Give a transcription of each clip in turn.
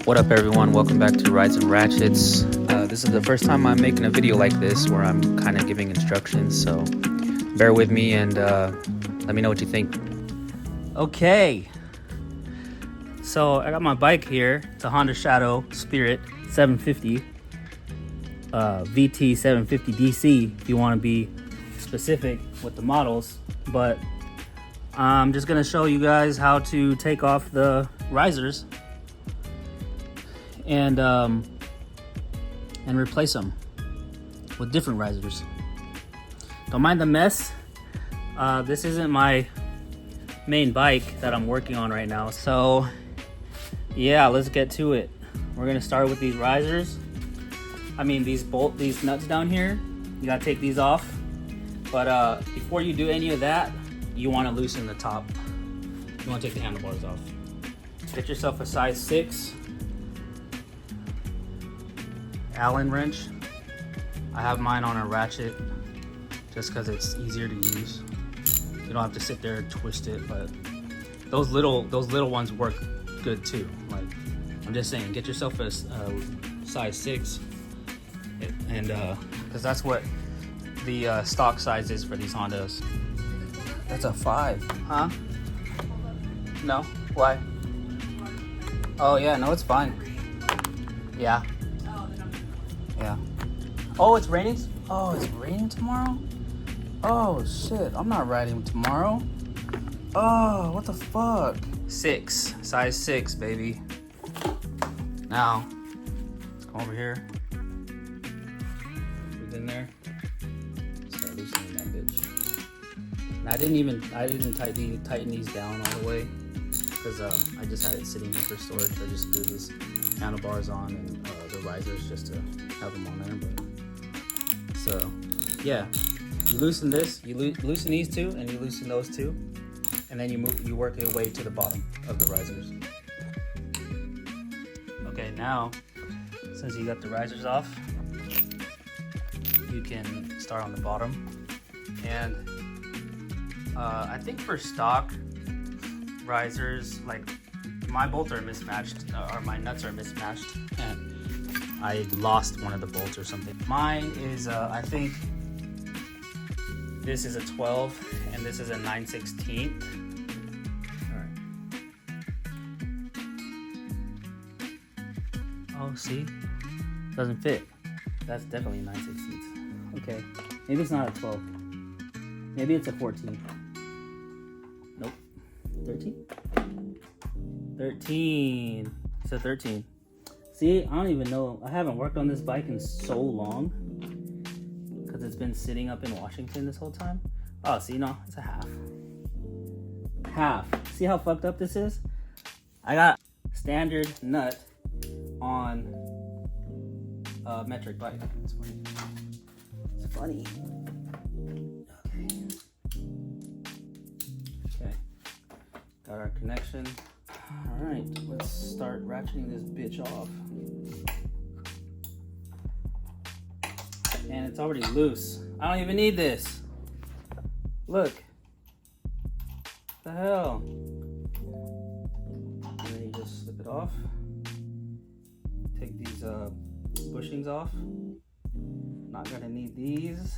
What up everyone, welcome back to Rides and Ratchets. This is the first time I'm making a video like this where I'm kind of giving instructions, so bear with me and let me know what you think. Okay, so I got my bike here. It's a Honda Shadow Spirit 750 VT 750 DC if you want to be specific with the models, but I'm just gonna show you guys how to take off the risers and replace them with different risers. Don't mind the mess. This isn't my main bike that I'm working on right now, so yeah, let's get to it. We're gonna start with these risers. I mean these nuts down here. You gotta take these off, but before you do any of that, you want to loosen the top. You want to take the handlebars off. Get yourself a size 6 Allen wrench. I have mine on a ratchet just because it's easier to use. You don't have to sit there and twist it, but those little ones work good too. Like, I'm just saying, get yourself a size 6, and because that's what the stock size is for these Hondas. That's a 5, huh? No, why? Oh yeah, no, it's fine. Yeah. Yeah. Oh, it's raining? Oh, it's raining tomorrow? Oh shit, I'm not riding tomorrow. Oh, what the fuck? 6, size 6, baby. Now, let's come over here. Within there. Start loosening that bitch. And I didn't tighten these down all the way because I just had it sitting here for storage. I just threw these handlebars on and the risers just to have them on there. But so yeah, you loosen this, you loosen these two, and you loosen those two, and then you work your way to the bottom of the risers. Okay, now since you got the risers off, you can start on the bottom. And I think for stock risers, like my bolts are mismatched, or my nuts are mismatched, and I lost one of the bolts or something. Mine is, I think this is a 12 and this is a 9/16. All right. Oh, see? Doesn't fit. That's definitely 9/16. Okay, maybe it's not a 12. Maybe it's a 14. Nope. 13? 13. It's a 13. See, I don't even know. I haven't worked on this bike in so long because it's been sitting up in Washington this whole time. Oh, see, no, it's a half. Half. See how fucked up this is? I got standard nut on a metric bike. It's funny. It's funny. Okay. Got our connection. All right, let's start ratcheting this bitch off. And it's already loose. I don't even need this. Look. What the hell? And then you just slip it off. Take these bushings off. Not gonna need these.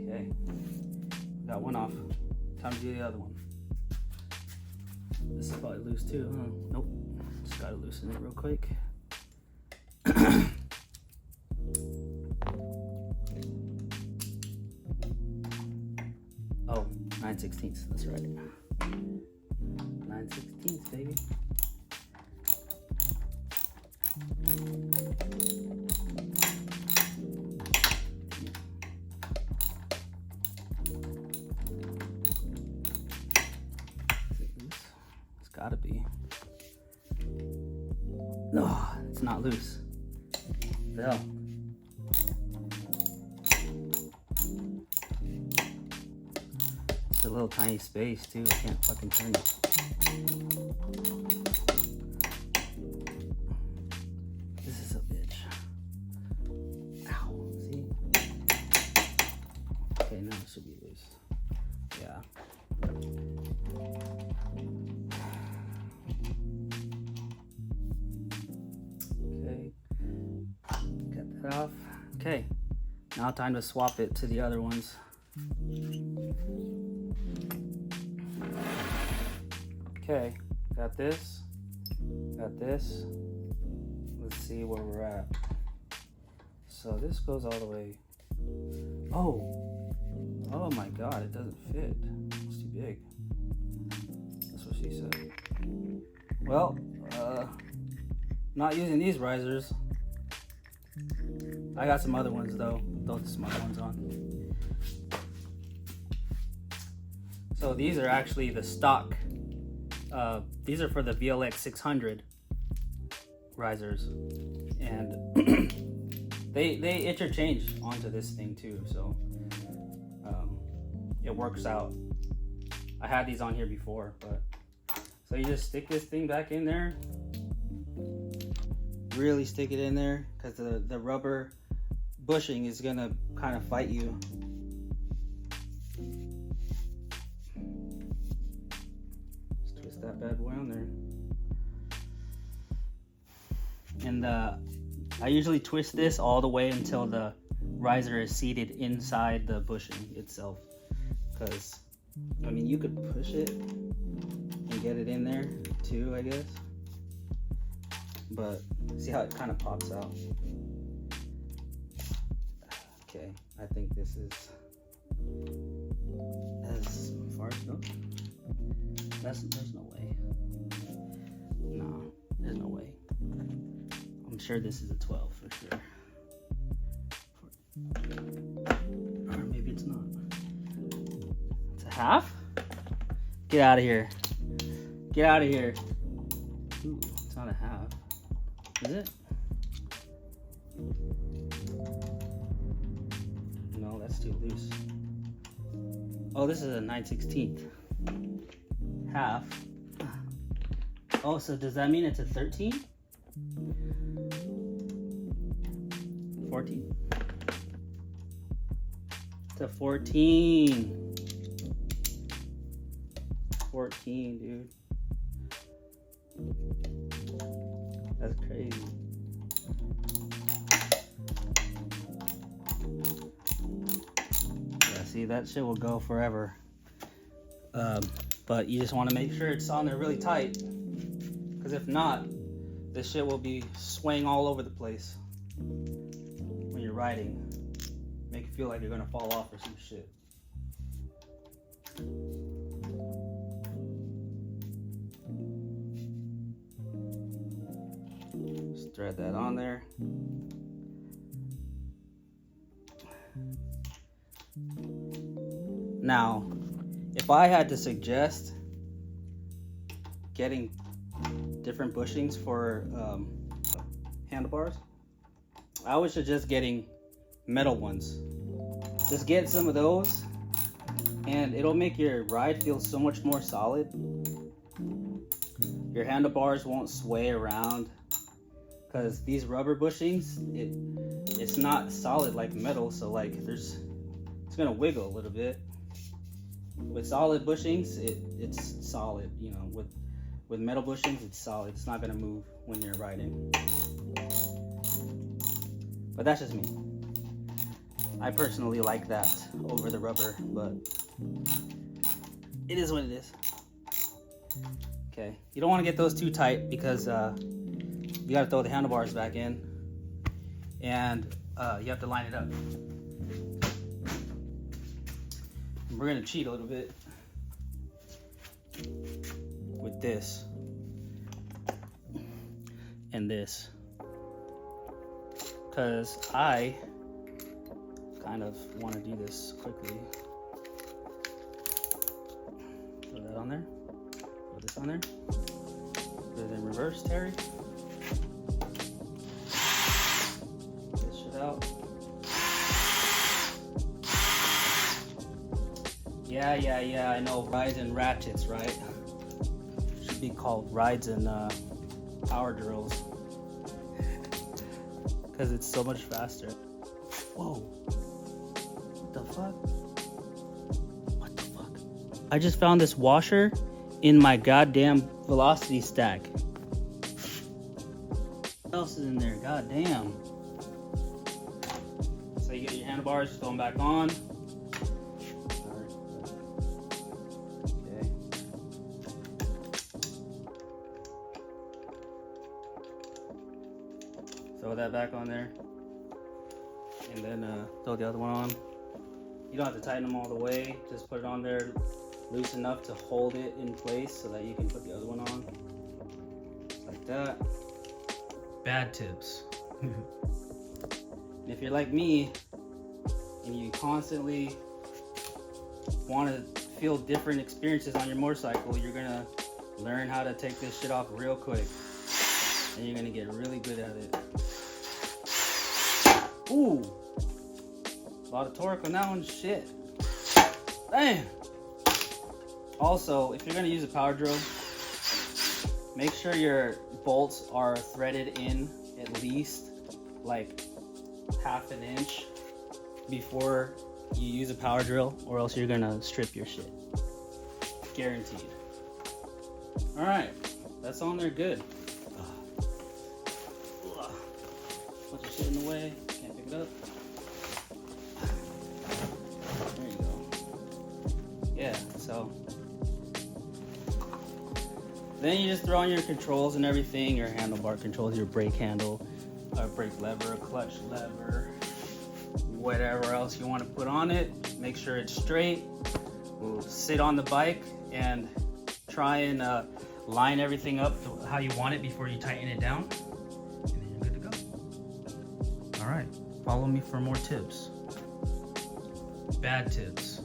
Okay. Got one off. Time to do the other one. This is probably loose too, huh? Nope. Just gotta loosen it real quick. Oh, 9/16. That's right. 9/16, baby. Gotta be. No, it's not loose. No. It's a little tiny space too. I can't fucking turn it. This is a bitch. Ow. See? Okay, now it should be loose. Yeah. Okay, now time to swap it to the other ones. Okay, got this, got this. Let's see where we're at. So this goes all the way. Oh my god, it doesn't fit. It's too big. That's what she said. Well, not using these risers. I got some other ones though. Throw some other ones on. So these are actually the stock. These are for the VLX 600 risers, and they interchange onto this thing too. So it works out. I had these on here before, but so you just stick this thing back in there. Really stick it in there, because the rubber bushing is gonna kind of fight you. Just twist that bad boy on there. And I usually twist this all the way until the riser is seated inside the bushing itself. Because, I mean, you could push it and get it in there too, I guess. But see how it kind of pops out. Okay, I think this is as far as goes. There's no way. No, there's no way. I'm sure this is a 12 for sure. Or maybe it's not. It's a half? Get out of here. Get out of here. Ooh, it's not a half. Is it? No, that's too loose. Oh, this is a 9/16 half. Oh, so does that mean it's a 13? 14? It's a 14. 14, dude. That's crazy. Yeah, see, that shit will go forever. But you just want to make sure it's on there really tight, because if not, this shit will be swaying all over the place when you're riding. Make you feel like you're gonna fall off or some shit. Just thread that on there. Now, if I had to suggest getting different bushings for handlebars, I would suggest getting metal ones. Just get some of those and it'll make your ride feel so much more solid. Your handlebars won't sway around, because these rubber bushings, it's not solid like metal, so like it's gonna wiggle a little bit. With solid bushings, it's solid, you know. With metal bushings, it's solid. It's not gonna move when you're riding. But that's just me. I personally like that over the rubber, but it is what it is. Okay, you don't want to get those too tight, because you got to throw the handlebars back in, and you have to line it up. And we're gonna cheat a little bit with this and this, because I kind of want to do this quickly. Throw that on there. Throw this on there. Put it in reverse, Terry. Get this shit out. Yeah, I know. Rides and ratchets, right? Should be called rides and power drills, because it's so much faster. Whoa. What the fuck? What the fuck? I just found this washer in my goddamn velocity stack. What else is in there? God damn. you get your handlebars, throw them back on. Okay. Throw that back on there. And then throw the other one on. You don't have to tighten them all the way. Just put it on there loose enough to hold it in place so that you can put the other one on. Like that. Bad tips. And if you're like me and you constantly want to feel different experiences on your motorcycle, you're gonna learn how to take this shit off real quick. And you're gonna get really good at it. Ooh! A lot of torque on that one, shit. Damn! Also, if you're gonna use a power drill, make sure your bolts are threaded in at least like half an inch before you use a power drill, or else you're gonna strip your shit. Guaranteed. Alright, that's on there good. Put your shit in the way, can't pick it up. There you go. Yeah, so then you just throw on your controls and everything, your handlebar controls, your brake handle, brake lever, clutch lever, whatever else you want to put on it. Make sure it's straight. We'll sit on the bike and try and line everything up to how you want it before you tighten it down. And then you're good to go. All right, follow me for more tips. Bad tips.